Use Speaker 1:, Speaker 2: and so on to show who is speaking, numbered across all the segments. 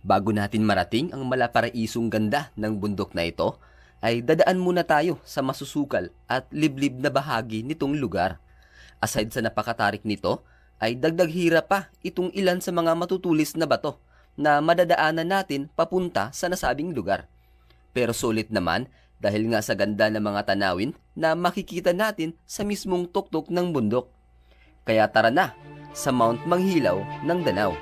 Speaker 1: Bago natin marating ang malaparaisong ganda ng bundok na ito, ay dadaan muna tayo sa masusukal at liblib na bahagi nitong lugar. Aside sa napakatarik nito, ay dagdag hirap pa itong ilan sa mga matutulis na bato na madadaanan natin papunta sa nasabing lugar. Pero sulit naman dahil nga sa ganda ng mga tanawin na makikita natin sa mismong tuktok ng bundok. Kaya tara na sa Mount Manghilaw ng Danao.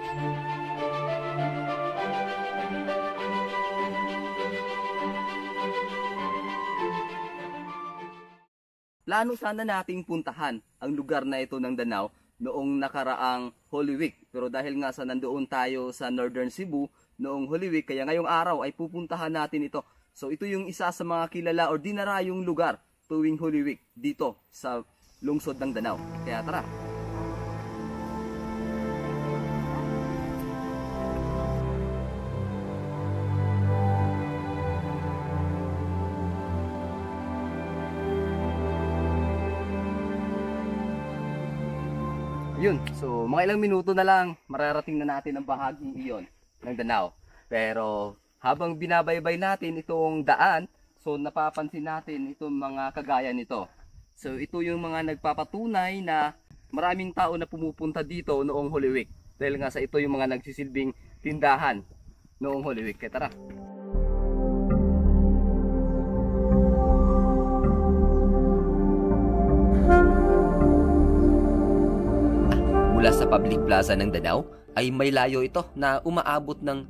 Speaker 1: Plano sana nating puntahan ang lugar na ito ng Danao noong nakaraang Holy Week. Pero dahil nga sa nandoon tayo sa Northern Cebu noong Holy Week, kaya ngayong araw ay pupuntahan natin ito. So ito yung isa sa mga kilala o dinarayong lugar tuwing Holy Week dito sa lungsod ng Danao. Kaya tara! Yun, so mga ilang minuto na lang mararating na natin ang bahaging iyon ng Danao. Pero habang binabaybay natin itong daan, so napapansin natin itong mga kagaya nito. So ito yung mga nagpapatunay na maraming tao na pumupunta dito noong Holy Week. Dahil nga sa ito yung mga nagsisilbing tindahan noong Holy Week. Kaya tara! Mula sa public plaza ng Danao ay may layo ito na umaabot ng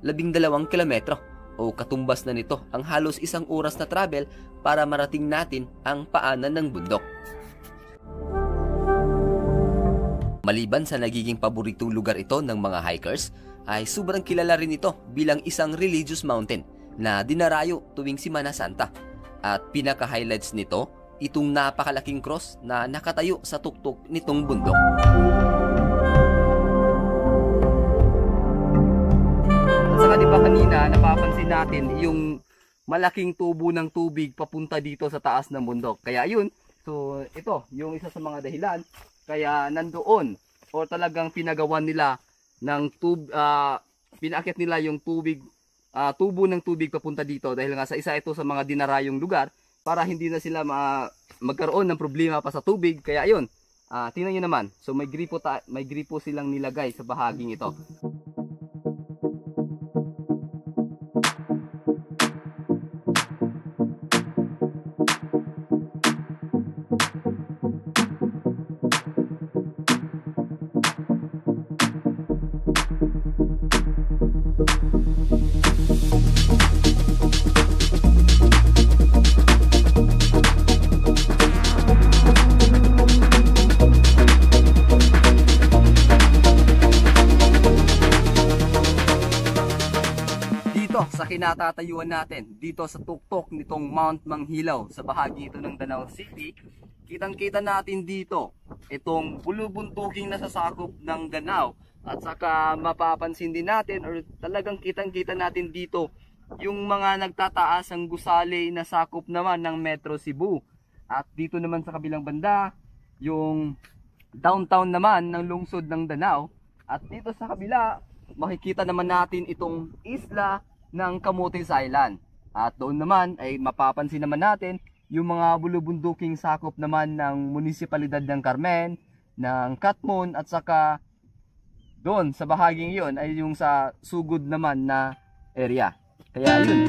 Speaker 1: 12 kilometro o katumbas na nito ang halos 1 oras na travel para marating natin ang paanan ng bundok. Maliban sa nagiging paboritong lugar ito ng mga hikers, ay sobrang kilala rin ito bilang isang religious mountain na dinarayo tuwing Semana Santa. At pinaka-highlights nito, itong napakalaking cross na nakatayo sa tuktok nitong bundok. Saka diba kanina napapansin natin yung malaking tubo ng tubig papunta dito sa taas ng bundok. Kaya yun, so ito yung isa sa mga dahilan kaya nandoon o talagang pinagawan nila ng pinaakyat nila yung tubig, tubo ng tubig papunta dito dahil nga sa isa ito sa mga dinarayong lugar para hindi na sila magkaroon ng problema pa sa tubig. Kaya yun, tingnan nyo naman, so may gripo silang nilagay sa bahaging ito. Sa kinatatayuan natin dito sa tuktok nitong Mount Manghilaw sa bahagi ito ng Danao City, kitang-kita natin dito itong bulubuntuking nasasakop ng Danao at saka mapapansin din natin or talagang kitang-kita natin dito yung mga nagtataas ang gusali na sakop naman ng Metro Cebu. At dito naman sa kabilang banda yung downtown naman ng lungsod ng Danao, at dito sa kabila makikita naman natin itong isla ng Camotes Island. At doon naman ay mapapansin naman natin yung mga bulubunduking sakop naman ng munisipalidad ng Carmen, ng Catmon, at saka doon sa bahaging iyon ay yung sa sugod naman na area. Kaya yun.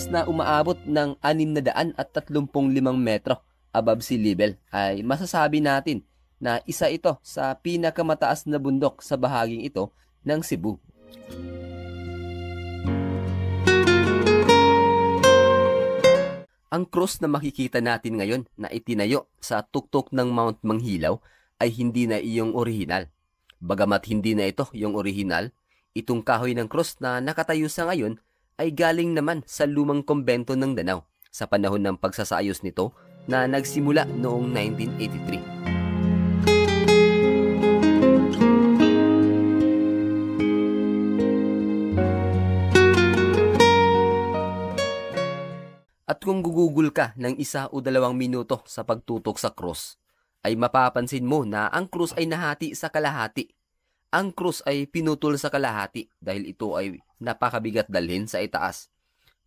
Speaker 1: Na umaabot ng 635 metro above sea level, ay masasabi natin na isa ito sa pinakamataas na bundok sa bahaging ito ng Cebu. Ang cross na makikita natin ngayon na itinayo sa tuktok ng Mount Manghilaw ay hindi na iyong orihinal. Bagamat hindi na ito yung orihinal, itong kahoy ng cross na nakatayo sa ngayon ay galing naman sa lumang kumbento ng Danao. Sa panahon ng pagsasayos nito, na nagsimula noong 1983. At kung gugugol ka ng 1 o 2 minuto sa pagtutok sa krus, ay mapapansin mo na ang krus ay nahati sa kalahati. Ang krus ay pinutol sa kalahati dahil ito ay napakabigat dalhin sa itaas.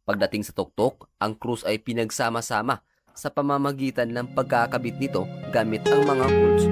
Speaker 1: Pagdating sa tuktok, ang krus ay pinagsama-sama sa pamamagitan ng pagkakabit nito gamit ang mga bolts.